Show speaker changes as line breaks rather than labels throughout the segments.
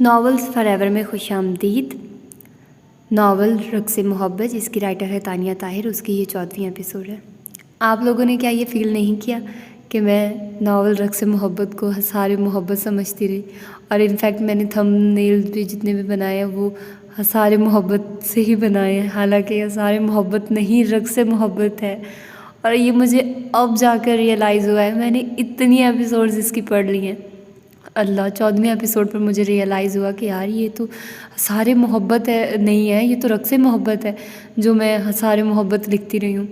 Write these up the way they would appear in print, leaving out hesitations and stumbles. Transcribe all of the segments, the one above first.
Novels forever में खुशामदीद। Novel रक़्स-ए मोहब्बत जिसकी राइटर है तानिया ताहिर, उसकी ये 14वीं एपिसोड है। आप लोगों ने क्या ये फ़ील नहीं किया कि मैं नावल रक़्स-ए मोहब्बत को हसारे मोहब्बत समझती रही? और इनफैक्ट मैंने थंबनेल भी जितने भी बनाए हैं वो हसारे मोहब्बत से ही बनाए हैं, हालांकि हसारे मोहब्बत नहीं रक़्स-ए मोहब्बत है। और ये मुझे अब जाकर रियलाइज़ हुआ है, मैंने इतनी एपिसोड्स इसकी पढ़ ली हैं। अल्लाह 14वें एपिसोड पर मुझे रियलाइज़ हुआ कि यार ये तो हसारे मोहब्बत है, नहीं है, ये तो रक़्स-ए मोहब्बत है जो मैं हसारे मोहब्बत लिखती रही हूँ।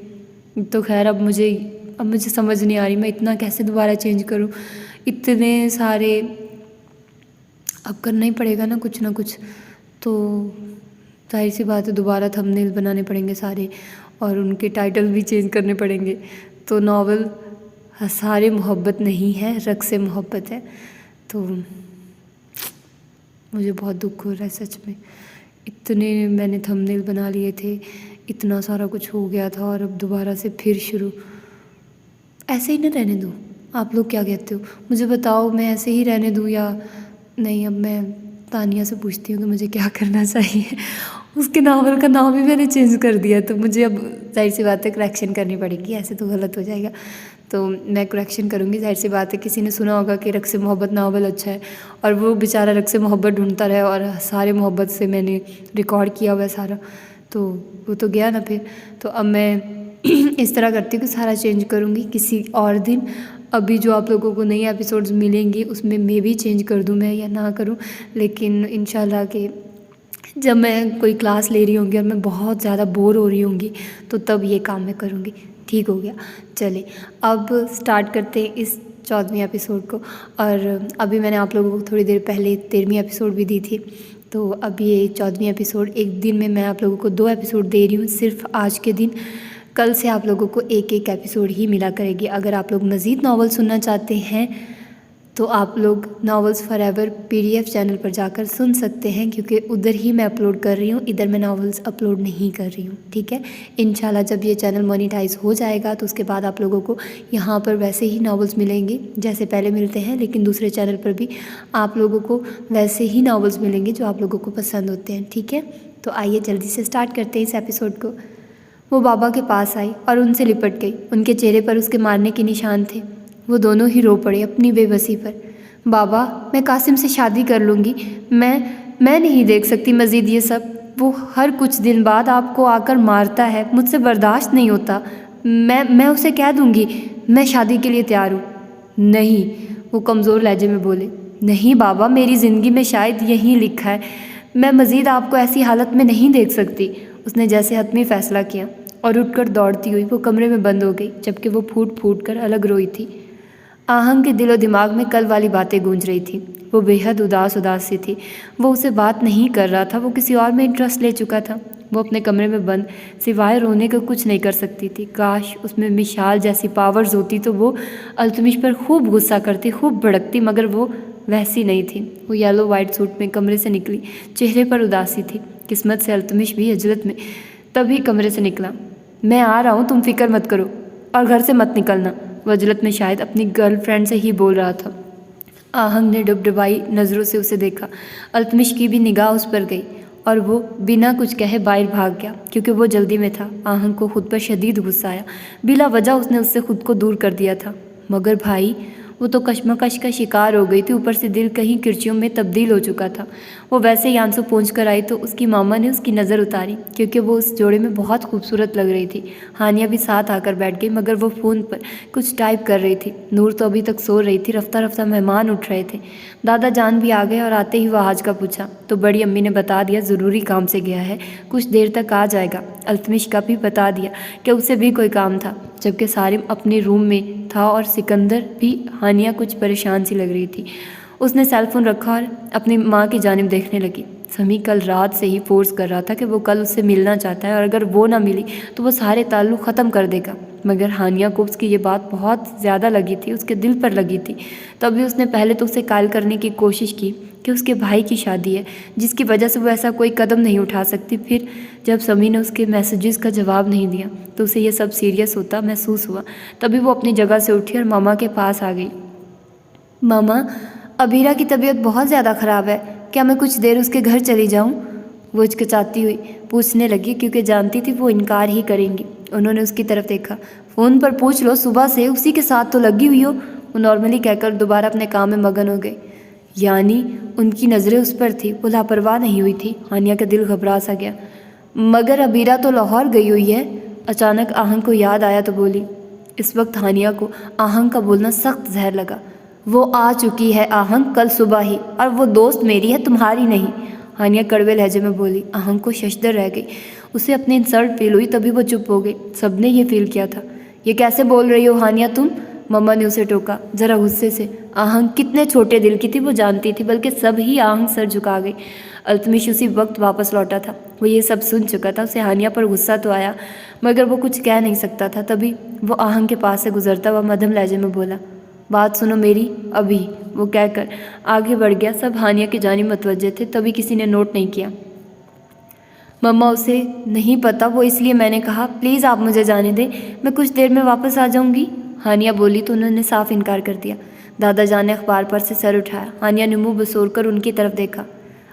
तो खैर अब मुझे समझ नहीं आ रही मैं इतना कैसे दोबारा चेंज करूँ। इतने सारे अब करना ही पड़ेगा ना कुछ, तो जाहिर सी बात है दोबारा थंबनेल बनाने पड़ेंगे सारे और उनके टाइटल भी चेंज करने पड़ेंगे। तो नावल हसारे मोहब्बत नहीं है, रक़्स-ए मोहब्बत है। तो मुझे बहुत दुख हो रहा है सच में। इतने मैंने थंबनेल बना लिए थे, इतना सारा कुछ हो गया था और अब दोबारा से फिर शुरू। ऐसे ही ना रहने दूँ? आप लोग क्या कहते हो? मुझे बताओ, मैं ऐसे ही रहने दूँ या नहीं? अब मैं तानिया से पूछती हूँ कि मुझे क्या करना चाहिए। उसके नावल का नाम ही मैंने चेंज कर दिया, तो मुझे अब जाहिर सी बात है करेक्शन करनी पड़ेगी, ऐसे तो गलत हो जाएगा। तो मैं करेक्शन करूँगी। जाहिर सी बात है किसी ने सुना होगा कि रक़्स-ए मोहब्बत नावल अच्छा है और वो बेचारा रक़्स-ए मोहब्बत ढूंढता रहा और सारे मोहब्बत से मैंने रिकॉर्ड किया हुआ है सारा, तो वो तो गया ना फिर। तो अब मैं इस तरह करती हूँ कि सारा चेंज करूँगी किसी और दिन। अभी जो आप लोगों को नई एपिसोड्स मिलेंगी उसमें मे भी चेंज कर दूँ मैं या ना करूँ, लेकिन इंशाल्लाह कि जब मैं कोई क्लास ले रही होंगी और मैं बहुत ज़्यादा बोर हो रही होंगी तो तब ये काम मैं करूँगी। ठीक हो गया? चलिए अब स्टार्ट करते हैं इस 14वीं एपिसोड को। और अभी मैंने आप लोगों को थोड़ी देर पहले 13वीं एपिसोड भी दी थी, तो अब ये 14वीं एपिसोड। एक दिन में मैं आप लोगों को 2 एपिसोड दे रही हूँ सिर्फ आज के दिन। कल से आप लोगों को एक एपिसोड ही मिला करेगी। अगर आप लोग मज़ीद नावल सुनना चाहते हैं तो आप लोग नावल्स फॉरएवर PDF चैनल पर जाकर सुन सकते हैं, क्योंकि उधर ही मैं अपलोड कर रही हूँ, इधर मैं नावल्स अपलोड नहीं कर रही हूँ। ठीक है? इंशाल्लाह जब ये चैनल मोनेटाइज हो जाएगा तो उसके बाद आप लोगों को यहाँ पर वैसे ही नावल्स मिलेंगे जैसे पहले मिलते हैं, लेकिन दूसरे चैनल पर भी आप लोगों को वैसे ही नावल्स मिलेंगे जो आप लोगों को पसंद होते हैं। ठीक है? तो आइए जल्दी से स्टार्ट करते हैं इस एपिसोड को। वो बाबा के पास आई और उनसे लिपट गई। उनके चेहरे पर उसके मारने के निशान थे। वो दोनों ही रो पड़े अपनी बेबसी पर। बाबा, मैं कासिम से शादी कर लूँगी। मैं नहीं देख सकती मज़ीद ये सब। वो हर कुछ दिन बाद आपको आकर मारता है, मुझसे बर्दाश्त नहीं होता। मैं उसे कह दूँगी मैं शादी के लिए तैयार हूँ। नहीं, वो कमज़ोर लहजे में बोले। नहीं बाबा, मेरी ज़िंदगी में शायद यही लिखा है, मैं मज़ीद आपको ऐसी हालत में नहीं देख सकती। उसने जैसे हतमी फ़ैसला किया और उठकर दौड़ती हुई वो कमरे में बंद हो गई, जबकि वो फूट फूट कर अलग रोई थी। आहंग के दिलो दिमाग में कल वाली बातें गूंज रही थी। वो बेहद उदास सी थी। वो उसे बात नहीं कर रहा था, वो किसी और में इंटरेस्ट ले चुका था। वो अपने कमरे में बंद सिवाय रोने का कुछ नहीं कर सकती थी। काश उसमें मिशाल जैसी पावर्स होती तो वो अल्तमिश पर खूब गुस्सा करती, खूब भड़कती, मगर वो वैसी नहीं थी। वो येलो वाइट सूट में कमरे से निकली, चेहरे पर उदासी थी। किस्मत से अल्तमिश भी अजलत में तभी कमरे से निकला। मैं आ रहा हूँ, तुम फिक्र मत करो और घर से मत निकलना। वो अजलत में शायद अपनी गर्लफ्रेंड से ही बोल रहा था। आहंग ने डबडबाई नज़रों से उसे देखा। अल्तमिश की भी निगाह उस पर गई और वो बिना कुछ कहे बाहर भाग गया, क्योंकि वो जल्दी में था। आहंग को खुद पर शदीद गुस्सा आया। बिला वजह उसने उससे खुद को दूर कर दिया था। मगर भाई, वो तो कश्मकश का शिकार हो गई थी, ऊपर से दिल कहीं किरचियों में तब्दील हो चुका था। वो वैसे ही आंसू पहुँच कर आई तो उसकी मामा ने उसकी नज़र उतारी, क्योंकि वो उस जोड़े में बहुत खूबसूरत लग रही थी। हानिया भी साथ आकर बैठ गई, मगर वो फ़ोन पर कुछ टाइप कर रही थी। नूर तो अभी तक सो रही थी। रफ्ता रफ्ता मेहमान उठ रहे थे। दादा जान भी आ गए और आते ही वह आज का पूछा तो बड़ी अम्मी ने बता दिया ज़रूरी काम से गया है, कुछ देर तक आ जाएगा। अल्तमिश का भी बता दिया कि उसे भी कोई काम था, जबकि सारिम अपने रूम में था और सिकंदर भी। हानिया कुछ परेशान सी लग रही थी। उसने सेलफोन रखा और अपनी माँ की जानिब देखने लगी। समी कल रात से ही फोर्स कर रहा था कि वो कल उससे मिलना चाहता है और अगर वो ना मिली तो वो सारे ताल्लुक़ ख़त्म कर देगा, मगर हानिया को उसकी ये बात बहुत ज़्यादा लगी थी, उसके दिल पर लगी थी। तभी उसने पहले तो उसे कायल करने की कोशिश की कि उसके भाई की शादी है, जिसकी वजह से वो ऐसा कोई कदम नहीं उठा सकती। फिर जब समी ने उसके मैसेजेस का जवाब नहीं दिया तो उसे ये सब सीरियस होता महसूस हुआ। तभी वो अपनी जगह से उठी और मामा के पास आ गई। मामा, अबीरा की तबीयत बहुत ज़्यादा ख़राब है, क्या मैं कुछ देर उसके घर चली जाऊं? वो हिचकिचाती हुई पूछने लगी, क्योंकि जानती थी वो इनकार ही करेंगी। उन्होंने उसकी तरफ देखा। फ़ोन पर पूछ लो, सुबह से उसी के साथ तो लगी हुई हो, वो नॉर्मली कहकर दोबारा अपने काम में मगन हो गई। यानी उनकी नज़रें उस पर थी, वो लापरवाह नहीं हुई थी। हानिया का दिल घबरा सा गया। मगर अबीरा तो लाहौर गई हुई है। अचानक आहंग को याद आया तो बोली। इस वक्त हानिया को आहंग का बोलना सख्त जहर लगा। वो आ चुकी है आहंग, कल सुबह ही, और वो दोस्त मेरी है, तुम्हारी नहीं। हानिया कड़वे लहजे में बोली। आहंग को शशदर रह गई। उसे अपनी इंसल्ट फील हुई, तभी वो चुप हो गई। सबने ये फील किया था। ये कैसे बोल रही हो हानिया तुम? मम्मा ने उसे टोका, जरा गुस्से से। आहंग कितने छोटे दिल की थी वो जानती थी, बल्कि सब ही आहंग सर झुका गई। अल्तमिश उसी वक्त वापस लौटा था। वो ये सब सुन चुका था। उसे हानिया पर गुस्सा तो आया, मगर वो कुछ कह नहीं सकता था। तभी वो आहंग के पास से गुजरता हुआ मध्यम लहजे में बोला, बात सुनो मेरी अभी। वो कहकर आगे बढ़ गया। सब हानिया की जानिब मुतवज्जे थे, तभी किसी ने नोट नहीं किया। मम्मा उसे नहीं पता, वो इसलिए मैंने कहा प्लीज़ आप मुझे जाने दें, मैं कुछ देर में वापस आ जाऊंगी। हानिया बोली तो उन्होंने साफ इनकार कर दिया। दादा जान ने अखबार पर से सर उठाया। हानिया ने मुंह बसोर उनकी तरफ देखा।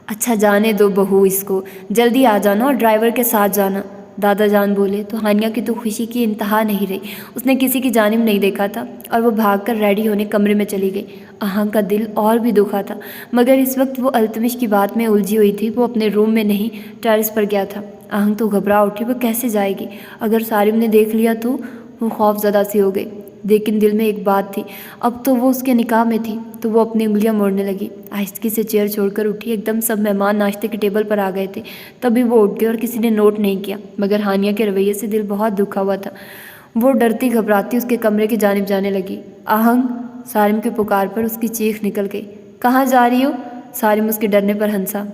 अच्छा जाने दो बहू इसको, जल्दी आ जाना और ड्राइवर के साथ जाना, दादा जान बोले। तो हानिया की तो खुशी की इंतहा नहीं रही। उसने किसी की जानिब नहीं देखा था और वो भागकर रेडी होने कमरे में चली गई। आहंग का दिल और भी दुखा था, मगर इस वक्त वो अल्तमिश की बात में उलझी हुई थी। वो अपने रूम में नहीं, टेरेस पर गया था। आहंग तो घबरा उठी, वो कैसे जाएगी? अगर सारिम ने देख लिया तो? वो खौफजदा सी हो गई। लेकिन दिल में एक बात थी, अब तो वो उसके निकाह में थी। तो वो अपनी उंगलियां मोड़ने लगी। आहिस्ती से चेयर छोड़कर उठी। एकदम सब मेहमान नाश्ते के टेबल पर आ गए थे। तभी वो उठ गए और किसी ने नोट नहीं किया, मगर हानिया के रवैये से दिल बहुत दुखा हुआ था। वो डरती घबराती उसके कमरे की जानिब जाने लगी। आहंग, सारिम की पुकार पर उसकी चीख निकल गई। कहाँ जा रही हो? सारिम उसके डरने पर हंसा।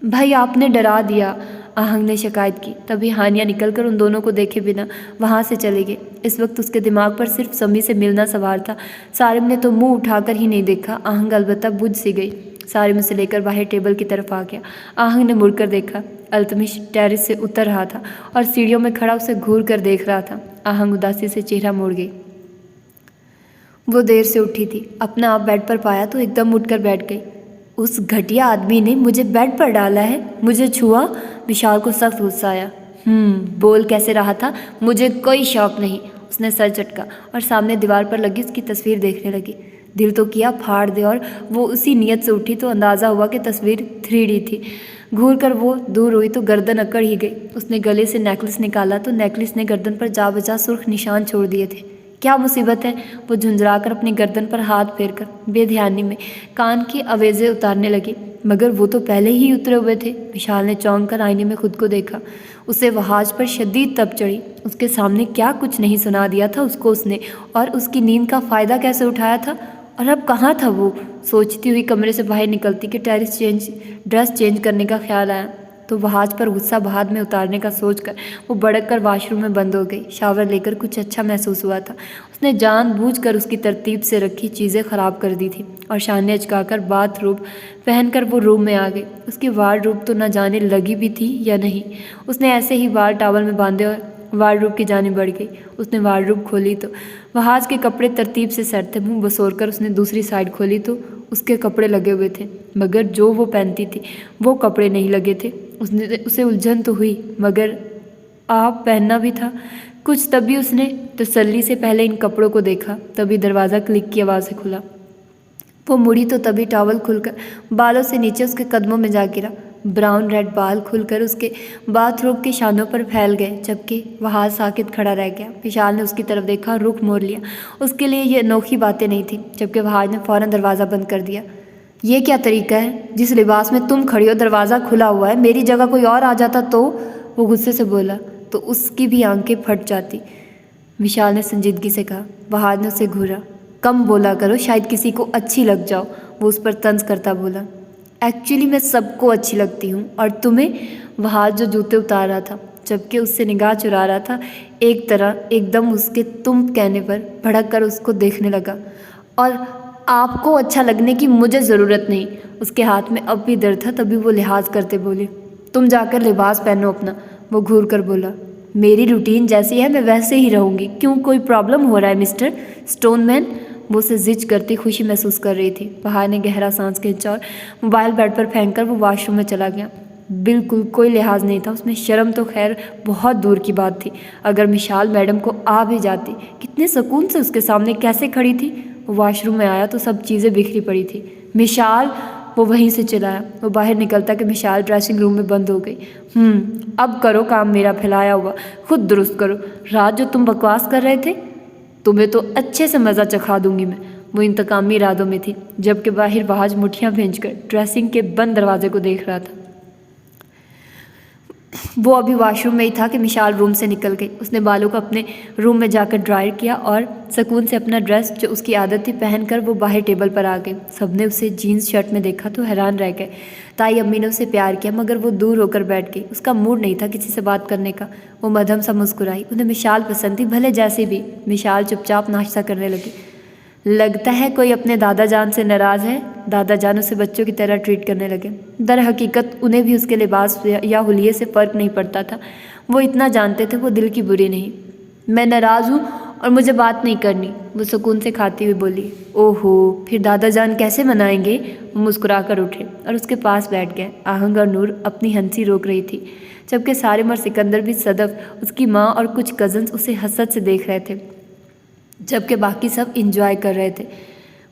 भाई आपने डरा दिया, आहंग ने शिकायत की। तभी हानिया निकलकर उन दोनों को देखे बिना वहाँ से चले गए। इस वक्त उसके दिमाग पर सिर्फ समी से मिलना सवार था। सारिम ने तो मुंह उठाकर ही नहीं देखा। आहंग अलबत्ता बुझ सी गई। सारिम उसे लेकर बाहर टेबल की तरफ आ गया। आहंग ने मुड़कर देखा। अल्तमिश टेरेस से उतर रहा था और सीढ़ियों में खड़ा उसे घूर कर देख रहा था। आहंग उदासी से चेहरा मोड़ गई। वो देर से उठी थी। अपना आप बेड पर पाया तो एकदम उठकर बैठ गई। उस घटिया आदमी ने मुझे बेड पर डाला है, मुझे छुआ। विशाल को सख्त गुस्सा आया। बोल कैसे रहा था, मुझे कोई शौक नहीं। उसने सर चटका और सामने दीवार पर लगी उसकी तस्वीर देखने लगी। दिल तो किया फाड़ दे, और वो उसी नीयत से उठी तो अंदाज़ा हुआ कि तस्वीर 3D थी। घूर कर वो दूर हुई तो गर्दन अकड़ ही गई। उसने गले से नेकलेस निकाला तो नेकलेस ने गर्दन पर जा बजा सुर्ख निशान छोड़ दिए थे। क्या मुसीबत है? वो झुंझलाकर अपनी गर्दन पर हाथ फेरकर बेध्यानी में कान की आवेज़ें उतारने लगी, मगर वो तो पहले ही उतरे हुए थे। विशाल ने चौंक कर आईने में खुद को देखा। उसे वहाज पर शदीद तप चढ़ी। उसके सामने क्या कुछ नहीं सुना दिया था उसको उसने, और उसकी नींद का फ़ायदा कैसे उठाया था, और अब कहाँ था वो? सोचती हुई कमरे से बाहर निकलती कि ड्रेस चेंज करने का ख्याल आया तो वहाज पर गुस्सा बाद में उतारने का सोचकर वो भड़क कर वॉशरूम में बंद हो गई। शावर लेकर कुछ अच्छा महसूस हुआ था। उसने जानबूझकर उसकी तरतीब से रखी चीज़ें ख़राब कर दी थी और शाने अचकाकर बाथरूम पहनकर वो रूम में आ गई। उसकी वार्डरोब तो न जाने लगी भी थी या नहीं। उसने ऐसे ही बाल टावल में बांधे और वार्डरोब की जाने बढ़ गई। उसने वार्डरोब खोली तो वहाज के कपड़े तरतीब से सेट थे। मुँह बसोर कर उसने दूसरी साइड खोली तो उसके कपड़े लगे हुए थे, मगर जो वो पहनती थी वो कपड़े नहीं लगे थे। उसे उलझन तो हुई, मगर आप पहनना भी था कुछ। तभी उसने तसल्ली से पहले इन कपड़ों को देखा। तभी दरवाज़ा क्लिक की आवाज़ से खुला। वो मुड़ी तो तभी टॉवल खुलकर बालों से नीचे उसके कदमों में जा गिरा। ब्राउन रेड बाल खुलकर उसके बाथरोब के शानों पर फैल गए, जबकि वहाँ साकित खड़ा रह गया। विशाल ने उसकी तरफ देखा, रुख मोड़ लिया। उसके लिए ये अनोखी बातें नहीं थी, जबकि वहाज ने फ़ौरन दरवाज़ा बंद कर दिया। ये क्या तरीका है? जिस लिबास में तुम खड़ी हो दरवाज़ा खुला हुआ है, मेरी जगह कोई और आ जाता तो? वो गुस्से से बोला तो उसकी भी आंखें फट जाती। विशाल ने संजीदगी से कहा। वहाज ने उसे घूरा। कम बोला करो, शायद किसी को अच्छी लग जाओ। वो उस पर तंज करता बोला। एक्चुअली मैं सबको अच्छी लगती हूँ, और तुम्हें? वहाज जो जूते उतार रहा था जबकि उससे निगाह चुरा रहा था, एक तरह एकदम उसके तुम कहने पर भड़क कर उसको देखने लगा। और आपको अच्छा लगने की मुझे ज़रूरत नहीं। उसके हाथ में अब भी दर्द था। तभी वो लिहाज करते बोले, तुम जाकर लिबास पहनो अपना। वो घूर कर बोला, मेरी रूटीन जैसी है मैं वैसे ही रहूँगी। क्यों, कोई प्रॉब्लम हो रहा है मिस्टर स्टोनमैन? वो उसे जिज करती खुशी महसूस कर रही थी। वहाज ने गहरा सांस खींचा और मोबाइल बेड पर फेंककर वो वॉशरूम में चला गया। बिल्कुल कोई लिहाज नहीं था उसमें। शर्म तो खैर बहुत दूर की बात थी। अगर मिशाल मैडम को आ भी जाती, कितने सुकून से उसके सामने कैसे खड़ी थी। वो वॉशरूम में आया तो सब चीज़ें बिखरी पड़ी थी। मिशाल, वो वहीं से चिल्लाया। वो बाहर निकलता कि मिशाल ड्रेसिंग रूम में बंद हो गई। अब करो काम मेरा फैलाया हुआ, खुद दुरुस्त करो। रात जो तुम बकवास कर रहे थे, तुम्हें तो अच्छे से मज़ा चखा दूंगी मैं। वो इंतकामी इरादों में थी, जबकि बाहर वहाज मुठ्ठियाँ भींचकर ड्रेसिंग के बंद दरवाजे को देख रहा था। वो अभी वॉशरूम में ही था कि मिशाल रूम से निकल गई। उसने बालों को अपने रूम में जाकर ड्रायर किया और सुकून से अपना ड्रेस, जो उसकी आदत थी, पहनकर वो बाहर टेबल पर आ गई। सबने उसे जीन्स शर्ट में देखा तो हैरान रह गए। ताई अम्मी ने उसे प्यार किया, मगर वो दूर होकर बैठ गई। उसका मूड नहीं था किसी से बात करने का। वो मध्यम सा मुस्कुराई। उन्हें मिशाल पसंद थी, भले जैसी भी। मिशाल चुपचाप नाश्ता करने लगी। लगता है कोई अपने दादा जान से नाराज़ है। दादा जान उसे बच्चों की तरह ट्रीट करने लगे। दर हकीकत उन्हें भी उसके लिबास या हुलिये से फ़र्क नहीं पड़ता था। वो इतना जानते थे वो दिल की बुरी नहीं। मैं नाराज़ हूँ और मुझे बात नहीं करनी, वो सुकून से खाती हुई बोली। ओहो, फिर दादा जान कैसे मनाएंगे। वो मुस्कुरा कर उठे और उसके पास बैठ गए। आहंग और नूर अपनी हंसी रोक रही थी, जबकि सारिम और सिकंदर भी, सदफ, उसकी माँ और कुछ कज़न्स उसे हसरत से देख रहे थे, जबकि बाकी सब इंजॉय कर रहे थे।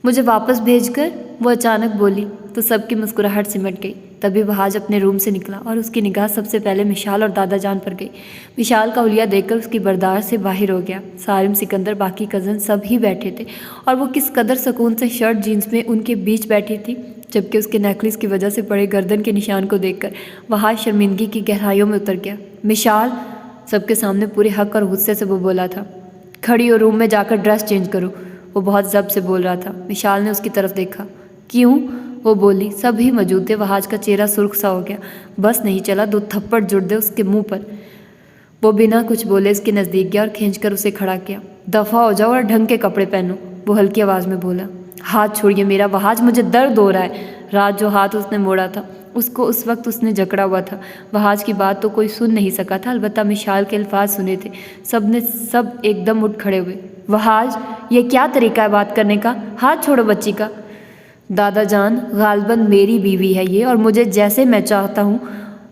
मुझे वापस भेजकर, वो अचानक बोली तो सबकी मुस्कुराहट सिमट गई। तभी वहाज अपने रूम से निकला और उसकी निगाह सबसे पहले मिशाल और दादा जान पर गई। मिशाल का हुलिया देखकर उसकी बर्दाश्त से बाहर हो गया। सारिम, सिकंदर, बाकी कज़न सब ही बैठे थे और वो किस कदर सुकून से शर्ट जीन्स में उनके बीच बैठी थी, जबकि उसके नेकलेस की वजह से पड़े गर्दन के निशान को देखकर वहाज शर्मिंदगी की गहराइयों में उतर गया। मिशाल, सबके सामने पूरे हक और गुस्से से वो बोला था। खड़ी हो, रूम में जाकर ड्रेस चेंज करो। वो बहुत ज़ब्त से बोल रहा था। मिशाल ने उसकी तरफ देखा। क्यों, वो बोली। सभी मौजूद थे। वहाज का चेहरा सुर्ख सा हो गया। बस नहीं चला, 2 थप्पड़ जुड़ दे उसके मुंह पर। वो बिना कुछ बोले उसके नज़दीक गया और खींचकर उसे खड़ा किया। दफ़ा हो जाओ और ढंग के कपड़े पहनो, वो हल्की आवाज़ में बोला। हाथ छोड़िए मेरा वहाज, मुझे दर्द हो रहा है। रात जो हाथ उसने मोड़ा था उसको उस वक्त उसने जकड़ा हुआ था। वहाज की बात तो कोई सुन नहीं सका था, अलबत्ता मिशाल के अल्फाज सुने थे। सब एकदम उठ खड़े हुए। वहाज, ये क्या तरीका है बात करने का। हाथ छोड़ो बच्ची का। दादा जान, गालबन मेरी बीवी है ये, और मुझे जैसे मैं चाहता हूँ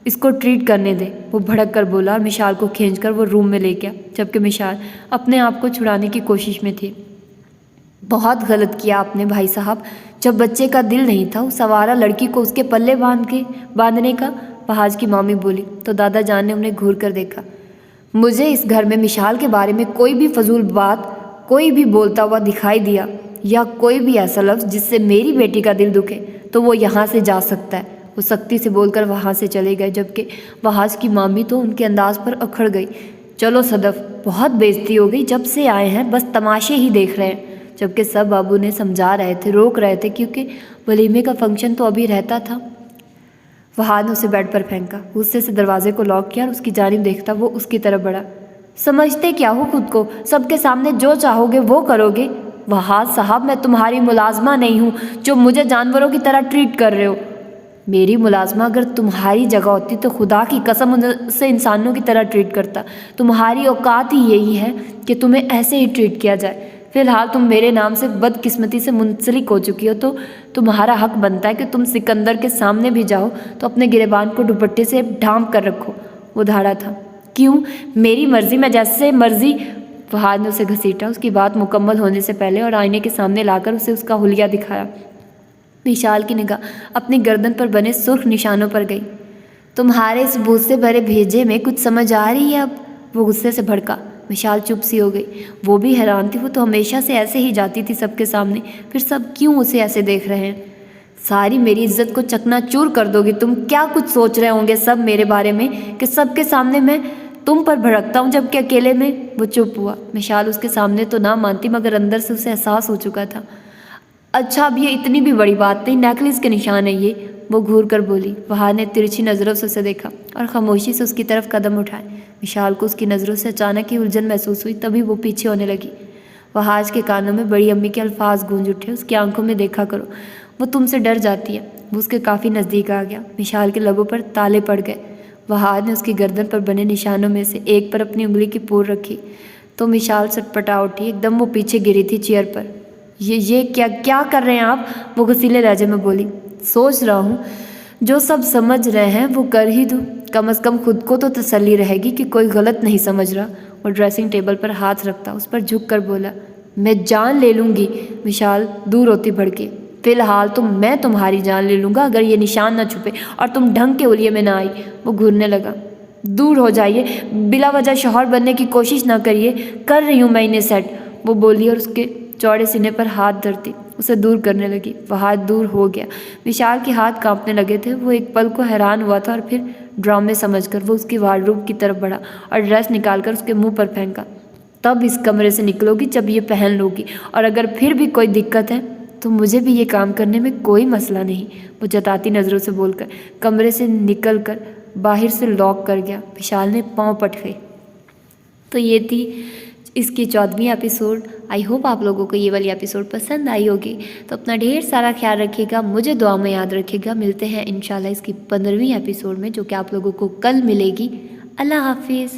इसको ट्रीट करने दे, वो भड़क कर बोला और मिशाल को खींचकर वो रूम में ले गया, जबकि मिशाल अपने आप को छुड़ाने की कोशिश में थी। बहुत गलत किया आपने भाई साहब, जब बच्चे का दिल नहीं था उस आवारा लड़की को उसके पल्ले बांधने का, वहाज की मामी बोली तो दादा जान ने उन्हें घूर कर देखा। मुझे इस घर में मिशाल के बारे में कोई भी फजूल बात कोई भी बोलता हुआ दिखाई दिया, या कोई भी ऐसा लफ्ज़ जिससे मेरी बेटी का दिल दुखे, तो वो यहाँ से जा सकता है। वो सख्ती से बोलकर वहाँ से चले गए, जबकि वहाज की मामी तो उनके अंदाज पर अखड़ गई। चलो सदफ, बहुत बेइज्जती हो गई, जब से आए हैं बस तमाशे ही देख रहे हैं। जबकि सब बाबू ने समझा रहे थे, रोक रहे थे, क्योंकि वलीमे का फंक्शन तो अभी रहता था। वहाज ने उसे बेड पर फेंका, गुस्से से दरवाजे को लॉक किया और उसकी जानिब देखता वो उसकी तरफ बढ़ा। समझते क्या हो खुद को, सबके सामने जो चाहोगे वो करोगे। वहाज साहब, मैं तुम्हारी मुलाजमा नहीं हूँ जो मुझे जानवरों की तरह ट्रीट कर रहे हो। मेरी मुलाजमा अगर तुम्हारी जगह होती तो खुदा की कसम उनसे इंसानों की तरह ट्रीट करता। तुम्हारी औकात ही यही है कि तुम्हें ऐसे ही ट्रीट किया जाए। फिलहाल तुम मेरे नाम से बदकिस्मती से मुंसलिक हो चुकी हो, तो तुम्हारा हक बनता है कि तुम सिकंदर के सामने भी जाओ तो अपने गिरेबान को दुपट्टे से ढांप कर रखो। वो धाड़ा था। क्यों, मेरी मर्जी, मैं जैसे मर्जी। फहाद ने उसे घसीटा उसकी बात मुकम्मल होने से पहले और आईने के सामने लाकर उसे उसका हुलिया दिखाया। विशाल की निगाह अपनी गर्दन पर बने सुर्ख निशानों पर गई। तुम्हारे इस भूत से भरे भेजे में कुछ समझ आ रही है अब, वो गुस्से से भड़का। विशाल चुप सी हो गई। वो भी हैरान थी, वो तो हमेशा से ऐसे ही जाती थी सबके सामने, फिर सब क्यों उसे ऐसे देख रहे हैं। सारी मेरी इज्जत को चकनाचूर कर दोगी तुम। क्या कुछ सोच रहे होंगे सब मेरे बारे में कि सबके सामने मैं तुम पर भड़कता हूँ जबकि अकेले में। वो चुप हुआ। विशाल उसके सामने तो ना मानती, मगर अंदर से उसे एहसास हो चुका था। अच्छा, अब ये इतनी भी बड़ी बात नहीं, नेकलेस के निशान है ये, वो घूर कर बोली। वहां ने तिरछी नज़रों से उसे देखा और खामोशी से उसकी तरफ कदम उठाए। विशाल को उसकी नज़रों से अचानक ही उलझन महसूस हुई, तभी वो पीछे होने लगी। वहाज के कानों में बड़ी अम्मी के अल्फाज गूंज उठे। उसकी आंखों में देखा करो, वो तुमसे डर जाती है। वो उसके काफ़ी नज़दीक आ गया। विशाल के लबों पर ताले पड़ गए। वहाज ने उसकी गर्दन पर बने निशानों में से एक पर अपनी उंगली की पोर रखी तो विशाल सटपटा उठी। एकदम वो पीछे गिरी थी चेयर पर। ये क्या क्या कर रहे हैं आप? वो गुस्सीले लहजे में बोली। सोच रहा हूँ जो सब समझ रहे हैं वो कर ही दूँ, कम से कम खुद को तो तसल्ली रहेगी कि कोई गलत नहीं समझ रहा। वो ड्रेसिंग टेबल पर हाथ रखता उस पर झुक कर बोला, मैं जान ले लूँगी। विशाल दूर होती भड़की, फिलहाल तो मैं तुम्हारी जान ले लूँगा अगर ये निशान ना छुपे और तुम ढंग के उलिये में ना आई। वो घूरने लगा। दूर हो जाइए, बिला वजह शौहर बनने की कोशिश ना करिए, कर रही हूँ मैं इन्हें सेट। वो बोली और उसके चौड़े सीने पर हाथ धरती उसे दूर करने लगी। वह हाथ दूर हो गया। विशाल के हाथ कांपने लगे थे। वो एक पल को हैरान हुआ था और फिर ड्रामे समझकर वो उसकी वार्डरोब की तरफ बढ़ा और ड्रेस निकालकर उसके मुंह पर फेंका। तब इस कमरे से निकलोगी जब ये पहन लोगी, और अगर फिर भी कोई दिक्कत है तो मुझे भी ये काम करने में कोई मसला नहीं। वो जताती नज़रों से बोलकर कमरे से निकल कर बाहर से लॉक कर गया। विशाल ने पाँव पटके। तो ये थी इसकी 14वीं एपिसोड। आई होप आप लोगों को ये वाली एपिसोड पसंद आई होगी। तो अपना ढेर सारा ख्याल रखिएगा, मुझे दुआ में याद रखिएगा। मिलते हैं इंशाल्लाह इसकी 15वीं एपिसोड में, जो कि आप लोगों को कल मिलेगी। अल्लाह हाफिज़।